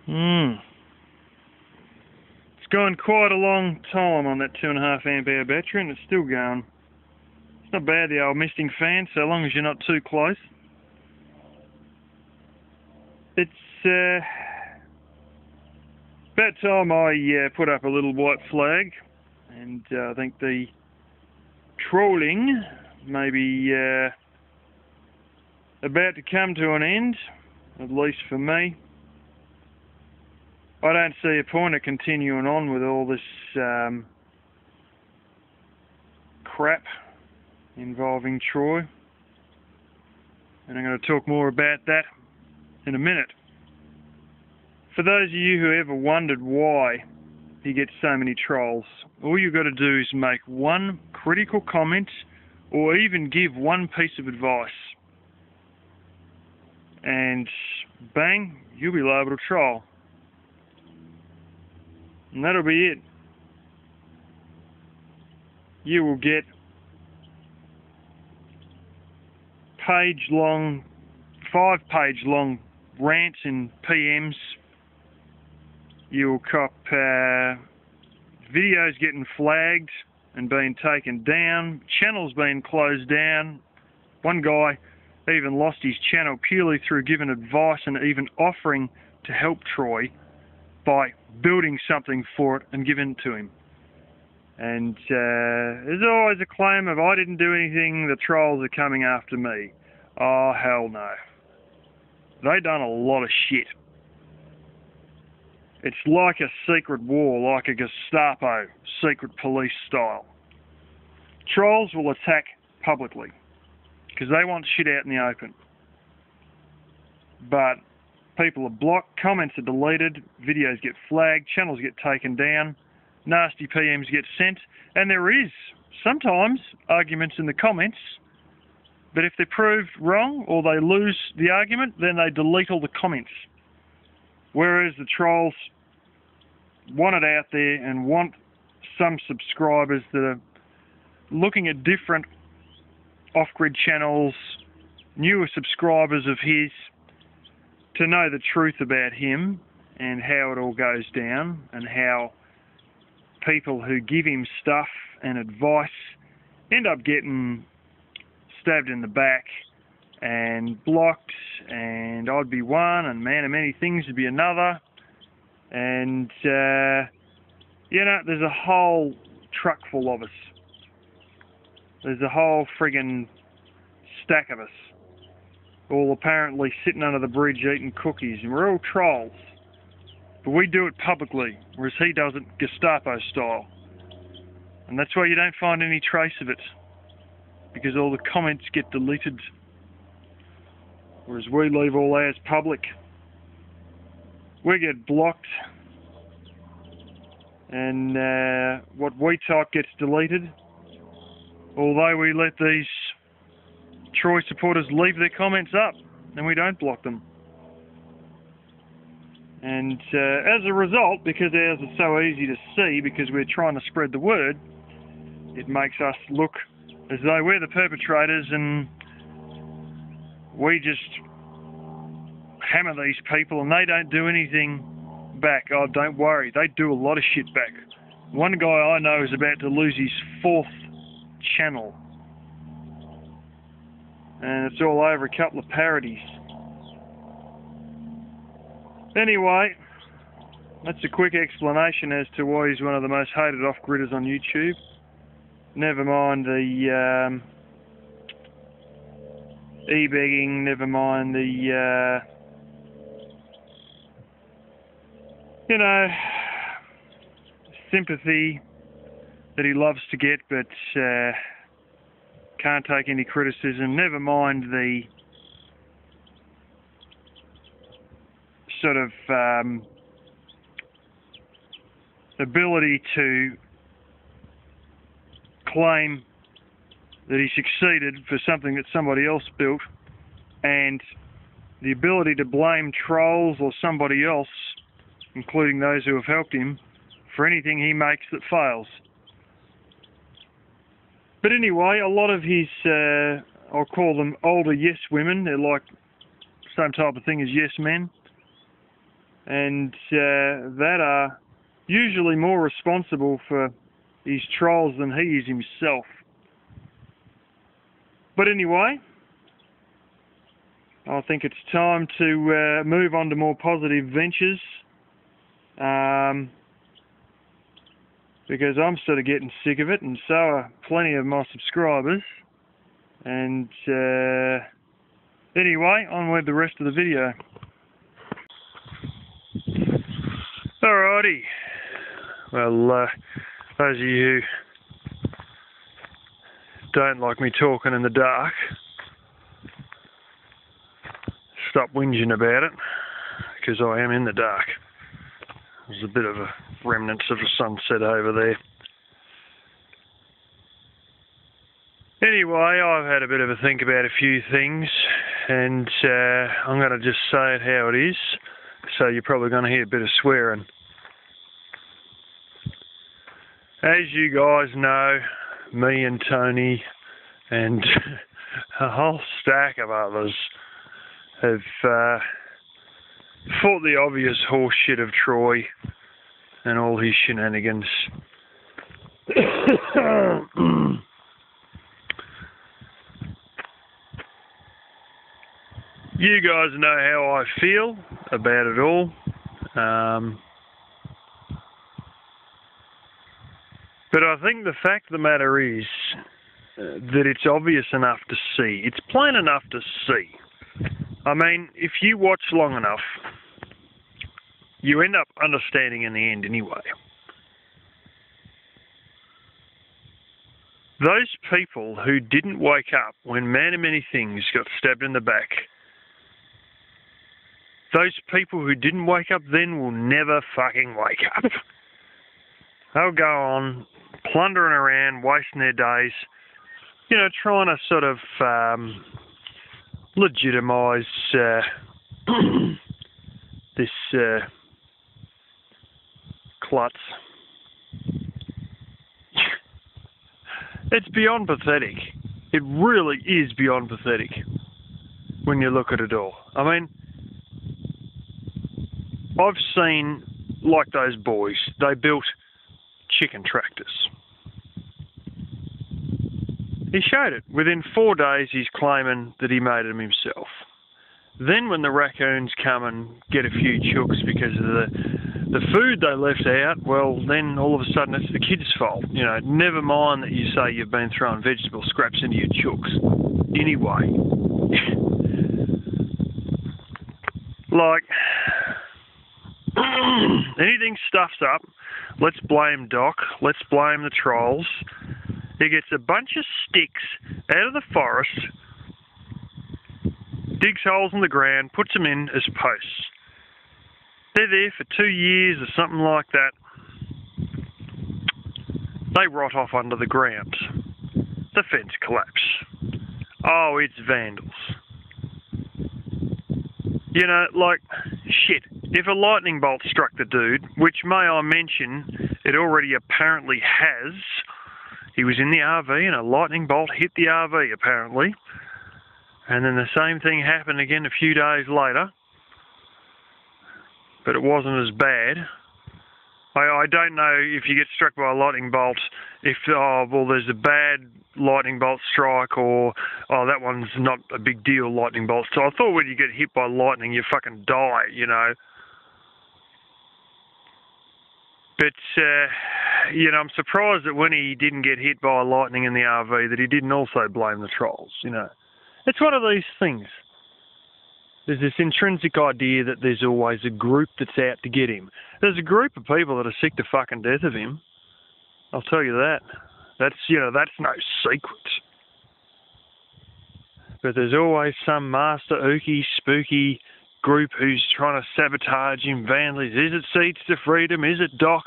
It's gone quite a long time on that 2.5 amp hour battery and it's still going. It's not bad, the old misting fan, so long as you're not too close. It's about time I put up a little white flag, and I think the trolling may be about to come to an end, at least for me. I don't see a point of continuing on with all this crap involving Troy, and I'm going to talk more about that in a minute. For those of you who ever wondered why he gets so many trolls, all you've got to do is make one critical comment or even give one piece of advice, and bang, you'll be liable to troll. And that'll be it. You will get page-long, 5-page-long rants and PMs. You'll cop videos getting flagged and being taken down, channels being closed down. One guy even lost his channel purely through giving advice and even offering to help Troy by building something for it and giving it to him. And there's always a claim of, I didn't do anything, the trolls are coming after me. Oh, hell no. They done a lot of shit. It's like a secret war, like a Gestapo, secret police style. Trolls will attack publicly because they want shit out in the open. But people are blocked, comments are deleted, videos get flagged, channels get taken down, nasty PMs get sent, and there is sometimes arguments in the comments, but if they're proved wrong or they lose the argument, then they delete all the comments. Whereas the trolls want it out there and want some subscribers that are looking at different off-grid channels, newer subscribers of his, to know the truth about him and how it all goes down and how people who give him stuff and advice end up getting stabbed in the back and blocked, and I'd be one and man of many things would be another, and you know, there's a whole truck full of us. There's a whole friggin' stack of us, all apparently sitting under the bridge eating cookies, and we're all trolls. But we do it publicly, whereas he does it Gestapo style. And that's why you don't find any trace of it, because all the comments get deleted, whereas we leave all ours public. We get blocked, and what we type gets deleted, although we let these Troy supporters leave their comments up, and we don't block them. And as a result, because ours is so easy to see, because we're trying to spread the word, it makes us look as though we're the perpetrators and we just hammer these people and they don't do anything back. Oh, don't worry, they do a lot of shit back. One guy I know is about to lose his 4th channel, and it's all over a couple of parodies. Anyway, that's a quick explanation as to why he's one of the most hated off-gridders on YouTube. Never mind the e-begging, never mind the, you know, sympathy that he loves to get but can't take any criticism. Never mind the sort of ability to claim that he succeeded for something that somebody else built, and the ability to blame trolls or somebody else, including those who have helped him, for anything he makes that fails. But anyway, a lot of his, I'll call them older yes women, they're like same type of thing as yes men, and that are usually more responsible for his trolls than he is himself. But anyway, I think it's time to move on to more positive ventures, because I'm sort of getting sick of it, and so are plenty of my subscribers. And anyway, on with the rest of the video. Alrighty. Well, those of you who don't like me talking in the dark, stop whinging about it, because I am in the dark. There's a bit of a remnants of the sunset over there. Anyway, I've had a bit of a think about a few things, and I'm going to just say it how it is, so you're probably going to hear a bit of swearing. As you guys know, me and Tony and a whole stack of others have fought the obvious horse shit of Troy and all his shenanigans. You guys know how I feel about it all. But I think the fact of the matter is that it's obvious enough to see. It's plain enough to see. I mean, if you watch long enough, you end up understanding in the end anyway. Those people who didn't wake up when Man of Many Things got stabbed in the back, those people who didn't wake up then will never fucking wake up. They'll go on plundering around, wasting their days, you know, trying to sort of legitimise this klutz. It's beyond pathetic. It really is beyond pathetic when you look at it all. I mean, I've seen, like those boys, they built chicken tractors. He showed it. Within 4 days, he's claiming that he made them himself. Then when the raccoons come and get a few chooks because of the food they left out, well, then all of a sudden it's the kids' fault. You know, never mind that you say you've been throwing vegetable scraps into your chooks. Anyway. Like, anything stuffs up, let's blame Doc, let's blame the trolls. He gets a bunch of sticks out of the forest, digs holes in the ground, puts them in as posts. They're there for 2 years or something like that. They rot off under the ground. The fence collapses. Oh, it's vandals. You know, like, shit. If a lightning bolt struck the dude, which may I mention, it already apparently has. He was in the RV and a lightning bolt hit the RV apparently. And then the same thing happened again a few days later. But it wasn't as bad. I don't know if you get struck by a lightning bolt, if, oh, well, there's a bad lightning bolt strike, or, oh, that one's not a big deal, lightning bolt. So I thought when you get hit by lightning, you fucking die, you know. But, you know, I'm surprised that when he didn't get hit by lightning in the RV, that he didn't also blame the trolls, you know. It's one of these things. There's this intrinsic idea that there's always a group that's out to get him. There's a group of people that are sick to fucking death of him. I'll tell you that. That's, you know, that's no secret. But there's always some master ookie, spooky group who's trying to sabotage him, vandalize. Is it Seeds to Freedom? Is it Doc?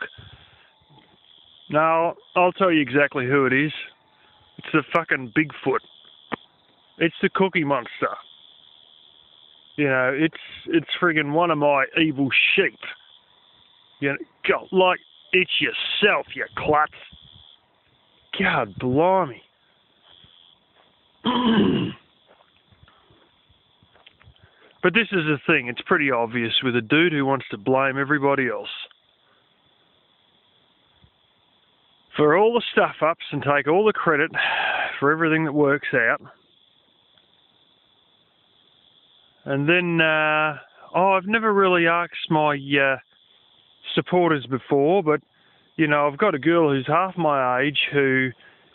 No, I'll tell you exactly who it is. It's the fucking Bigfoot. It's the Cookie Monster. You know, it's friggin' one of my evil sheep. You know, like, it's yourself, you klutz. God blimey. But this is the thing, it's pretty obvious with a dude who wants to blame everybody else for all the stuff-ups and take all the credit for everything that works out. And then, I've never really asked my supporters before, but, you know, I've got a girl who's half my age who,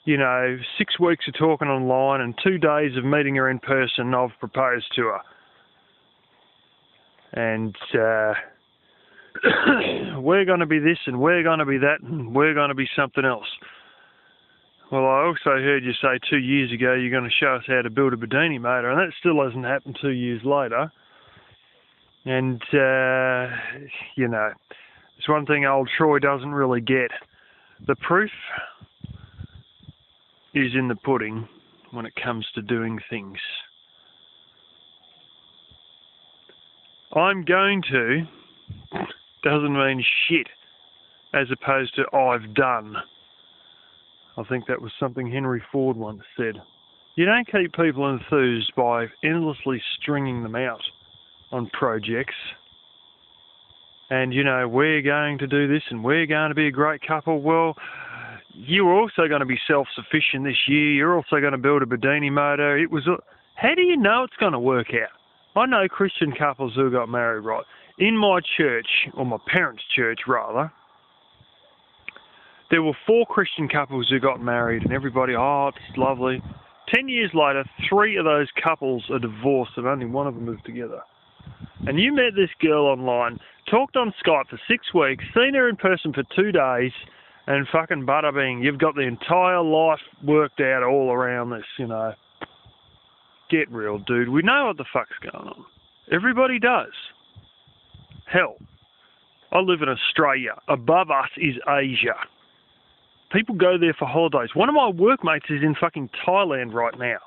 you know, 6 weeks of talking online and 2 days of meeting her in person, I've proposed to her. And we're going to be this and we're going to be that and we're going to be something else. Well, I also heard you say 2 years ago you're going to show us how to build a Bedini motor, and that still hasn't happened 2 years later. And, you know, it's one thing old Troy doesn't really get. The proof is in the pudding when it comes to doing things. I'm going to doesn't mean shit, as opposed to I've done. I think that was something Henry Ford once said. You don't keep people enthused by endlessly stringing them out on projects. And, you know, we're going to do this and we're going to be a great couple. Well, you're also going to be self-sufficient this year. You're also going to build a Bedini motor. How do you know it's going to work out? I know Christian couples who got married right. In my church, or my parents' church rather, there were 4 Christian couples who got married and everybody, oh, it's lovely. 10 years later, 3 of those couples are divorced and only one of them is together. And you met this girl online, talked on Skype for 6 weeks, seen her in person for 2 days, and fucking bada bing, you've got the entire life worked out all around this, you know. Get real, dude. We know what the fuck's going on. Everybody does. Hell, I live in Australia. Above us is Asia. People go there for holidays. One of my workmates is in fucking Thailand right now.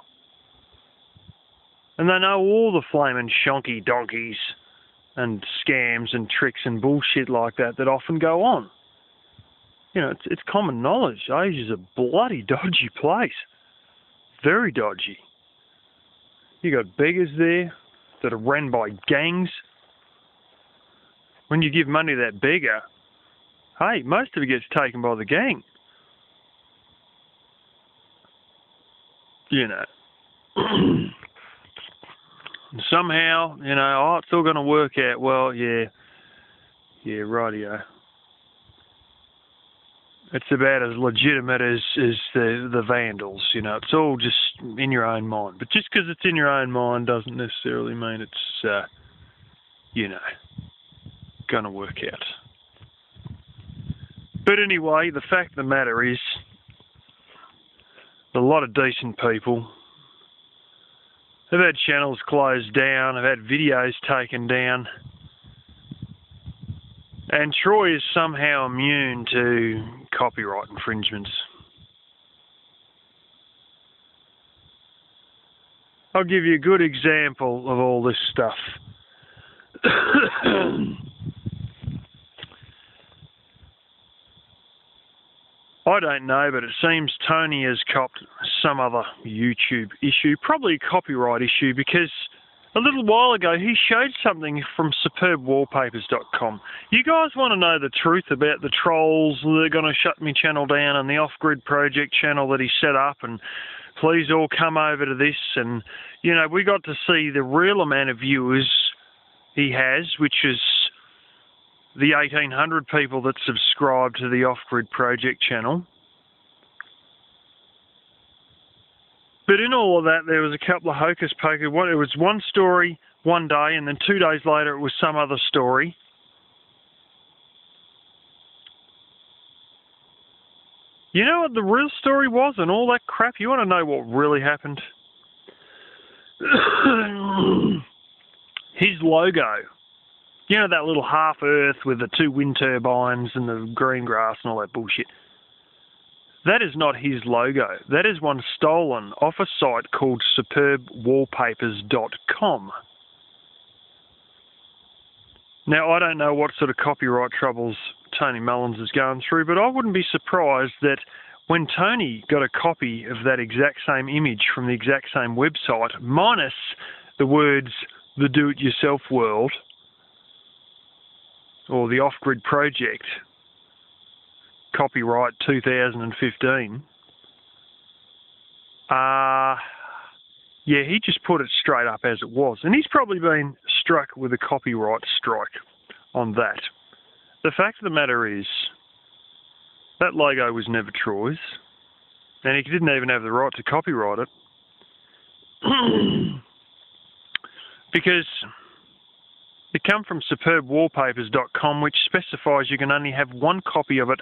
And they know all the flaming shonky donkeys and scams and tricks and bullshit like that that often go on. You know, it's common knowledge. Asia's a bloody dodgy place. Very dodgy. You got beggars there that are run by gangs. When you give money to that beggar, hey, most of it gets taken by the gang. You know. Somehow, you know, oh, it's all going to work out. Well, yeah, rightio. It's about as legitimate as the Vandals, you know. It's all just in your own mind. But just because it's in your own mind doesn't necessarily mean it's, you know, going to work out. But anyway, the fact of the matter is, a lot of decent people have had channels closed down, have had videos taken down, and Troy is somehow immune to copyright infringements. I'll give you a good example of all this stuff. I don't know, but it seems Tony has copped some other YouTube issue, probably a copyright issue, because a little while ago he showed something from superbwallpapers.com. You guys want to know the truth about the trolls that are going to shut me channel down and the off-grid project channel that he set up, and please all come over to this. And, you know, we got to see the real amount of viewers he has, which is the 1,800 people that subscribe to the Off-Grid Project channel. But in all of that, there was a couple of hocus pocus. It was one story one day, and then 2 days later it was some other story. You know what the real story was and all that crap? You want to know what really happened? His logo. You know, that little half Earth with the 2 wind turbines and the green grass and all that bullshit? That is not his logo. That is one stolen off a site called superbwallpapers.com. Now, I don't know what sort of copyright troubles Tony Mullins is going through, but I wouldn't be surprised that when Tony got a copy of that exact same image from the exact same website, minus the words the do-it-yourself world, or the Off-Grid Project, copyright 2015, yeah, he just put it straight up as it was. And he's probably been struck with a copyright strike on that. The fact of the matter is, that logo was never Troy's, and he didn't even have the right to copyright it. Because it come from superbwallpapers.com, which specifies you can only have one copy of it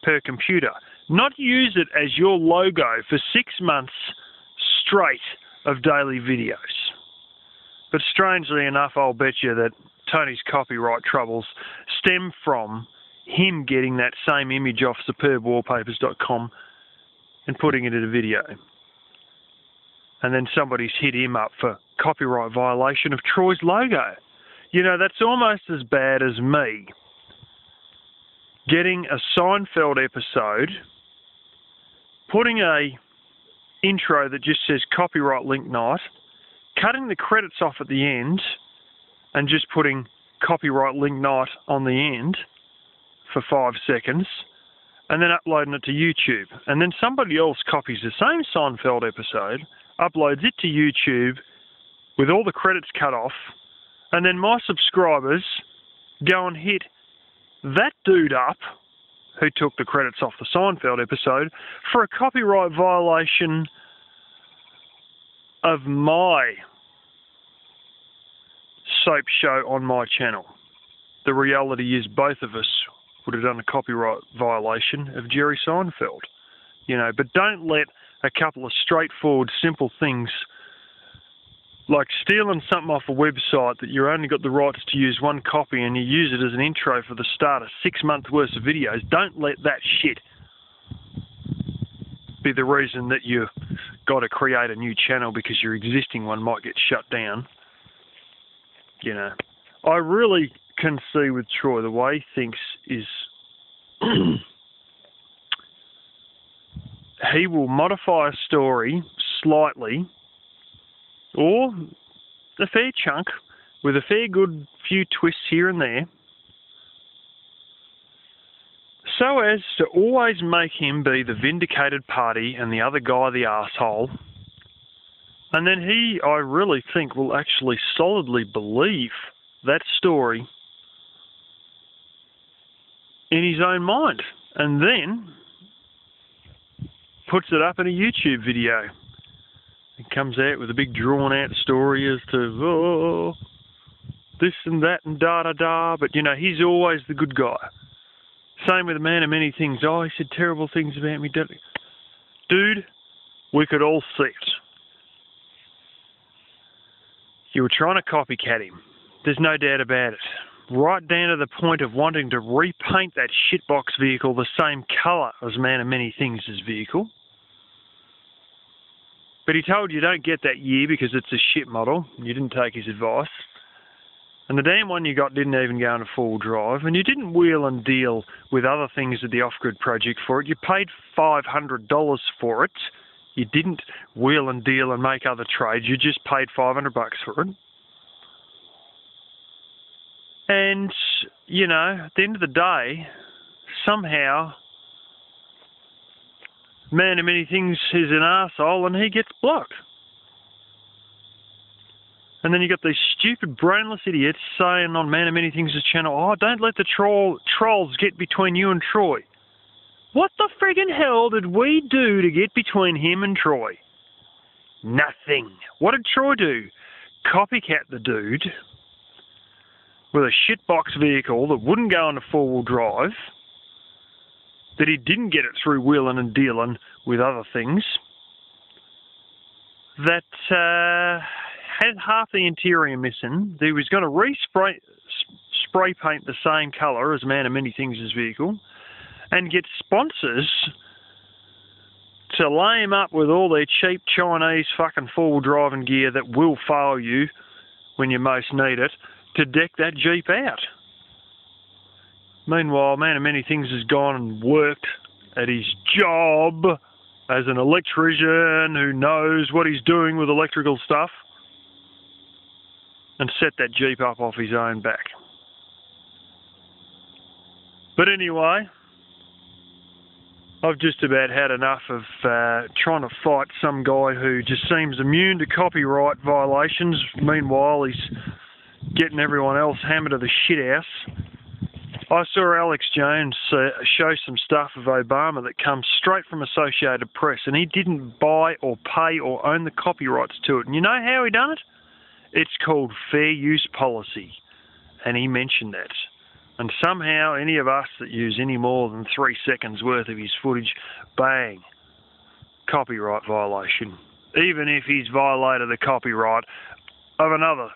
per computer. Not use it as your logo for 6 months straight of daily videos. But strangely enough, I'll bet you that Tony's copyright troubles stem from him getting that same image off superbwallpapers.com and putting it in a video. And then somebody's hit him up for copyright violation of Troy's logo. You know, that's almost as bad as me getting a Seinfeld episode, putting a intro that just says copyright link night, cutting the credits off at the end and just putting copyright link night on the end for 5 seconds, and then uploading it to YouTube. And then somebody else copies the same Seinfeld episode, uploads it to YouTube with all the credits cut off, and then my subscribers go and hit that dude up who took the credits off the Seinfeld episode for a copyright violation of my soap show on my channel. The reality is both of us would have done a copyright violation of Jerry Seinfeld. You know, but don't let a couple of straightforward, simple things like stealing something off a website that you only got the rights to use one copy and you use it as an intro for the start of 6 months worth of videos. Don't let that shit be the reason that you got to create a new channel because your existing one might get shut down. You know, I really can see with Troy the way he thinks is he will modify a story slightly, or a fair chunk, with a fair good few twists here and there, so as to always make him be the vindicated party and the other guy the arsehole. And then he, I really think, will actually solidly believe that story in his own mind, and then puts it up in a YouTube video. It comes out with a big drawn-out story as to, oh, this and that and da-da-da, but, you know, he's always the good guy. Same with the man of many things. Oh, he said terrible things about me. Dude, we could all see it. You were trying to copycat him. There's no doubt about it. Right down to the point of wanting to repaint that shitbox vehicle the same colour as Man of Many Things' vehicle. But he told you don't get that year because it's a shit model. You didn't take his advice. And the damn one you got didn't even go into full drive. And you didn't wheel and deal with other things at the Off-Grid Project for it. You paid $500 for it. You didn't wheel and deal and make other trades. You just paid $500 for it. And, you know, at the end of the day, somehow, Man of Many Things is an arsehole and he gets blocked. And then you got these stupid, brainless idiots saying on Man of Many Things' channel, oh, don't let the trolls get between you and Troy. What the friggin' hell did we do to get between him and Troy? Nothing. What did Troy do? Copycat the dude with a shitbox vehicle that wouldn't go into four-wheel drive, that he didn't get it through wheeling and dealing with other things, that had half the interior missing, that he was going to spray paint the same colour as Man of Many Things' vehicle, and get sponsors to lay him up with all their cheap Chinese fucking four-wheel driving gear that will fail you when you most need it, to deck that Jeep out. Meanwhile, Man of Many Things has gone and worked at his job as an electrician who knows what he's doing with electrical stuff. and set that Jeep up off his own back. But anyway, I've just about had enough of trying to fight some guy who just seems immune to copyright violations. Meanwhile, he's getting everyone else hammered to the shithouse. I saw Alex Jones show some stuff of Obama that comes straight from Associated Press, and he didn't buy or pay or own the copyrights to it. And you know how he done it? It's called fair use policy, and he mentioned that. And somehow any of us that use any more than 3 seconds worth of his footage, bang, copyright violation. Even if he's violated the copyright of another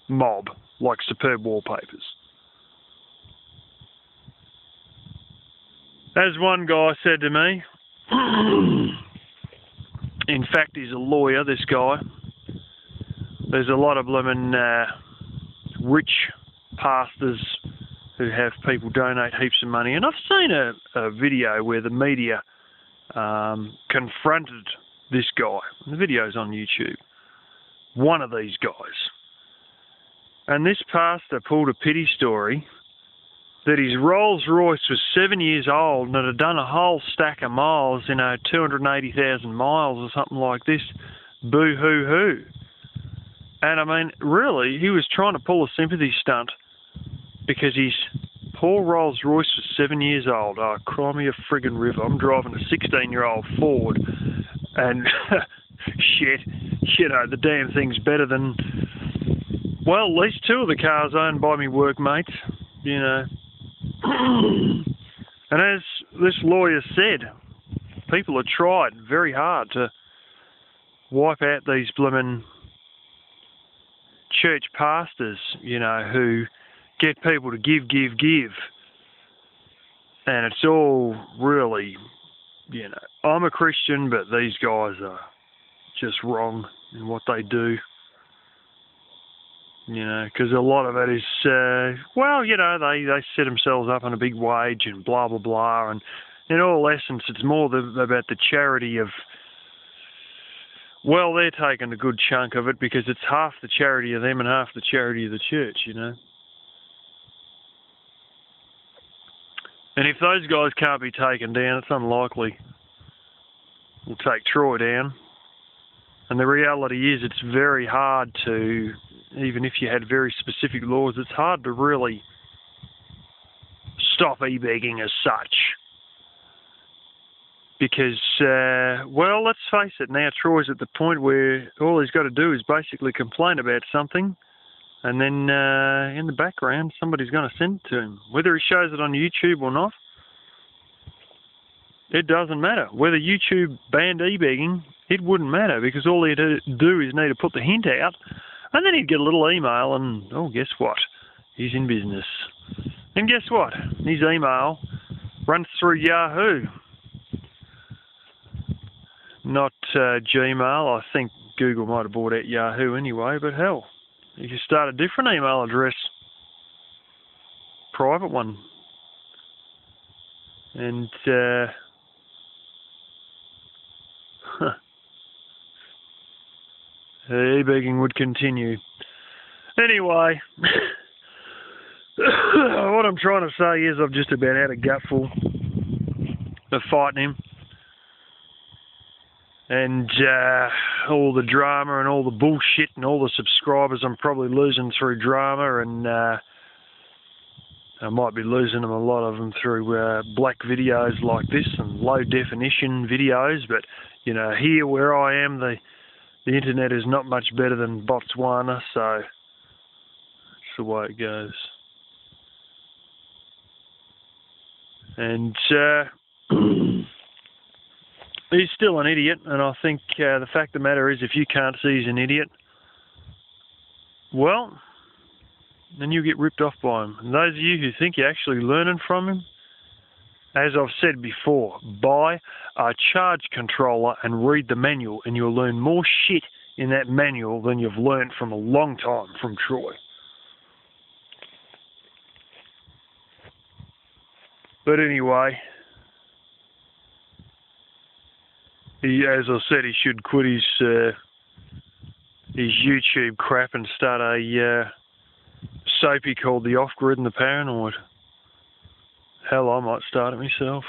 mob, like Superb Wallpapers. As one guy said to me, in fact he's a lawyer, this guy, there's a lot of blooming rich pastors who have people donate heaps of money. And I've seen a video where the media confronted this guy. The video's on YouTube. One of these guys. And this pastor pulled a pity story that his Rolls Royce was 7 years old and it had done a whole stack of miles, 280,000 miles or something like this. Boo-hoo-hoo. And I mean, really, he was trying to pull a sympathy stunt because his poor Rolls Royce was 7 years old. Oh, cry me a friggin' river. I'm driving a 16-year-old Ford and shit, the damn thing's better than, well, at least two of the cars owned by me workmates, And as this lawyer said, people have tried very hard to wipe out these blooming church pastors, who get people to give. And it's all really, I'm a Christian, but these guys are just wrong in what they do. Because a lot of it is, they set themselves up on a big wage and blah, blah, blah. And in all essence, it's more about the charity of, well, they're taking a good chunk of it because it's half the charity of them and half the charity of the church, And if those guys can't be taken down, it's unlikely we'll take Troy down. And the reality is it's very hard to, even if you had very specific laws, it's hard to really stop e-begging as such. Because, let's face it, now Troy's at the point where all he's got to do is basically complain about something, and then in the background somebody's going to send it to him. Whether he shows it on YouTube or not, it doesn't matter. Whether YouTube banned e-begging, it wouldn't matter, because all he'd do is need to put the hint out, and then he'd get a little email and, guess what? He's in business. And guess what? His email runs through Yahoo. Not Gmail. I think Google might have bought out Yahoo anyway, but hell, you can start a different email address. Private one. And, e-begging would continue. Anyway, what I'm trying to say is I've just about had a gutful of fighting him. And all the drama and all the bullshit and all the subscribers I'm probably losing through drama, and I might be losing them, a lot of them, through black videos like this and low definition videos. But, here where I am, the internet is not much better than Botswana, so that's the way it goes. And he's still an idiot, and I think the fact of the matter is, if you can't see he's an idiot, well, then you get ripped off by him. And those of you who think you're actually learning from him, as I've said before, buy a charge controller and read the manual, and you'll learn more shit in that manual than you've learned from a long time from Troy. But anyway, as I said, he should quit his his YouTube crap and start a soapy called The Off-Grid and the Paranoid. Hell, I might start it myself.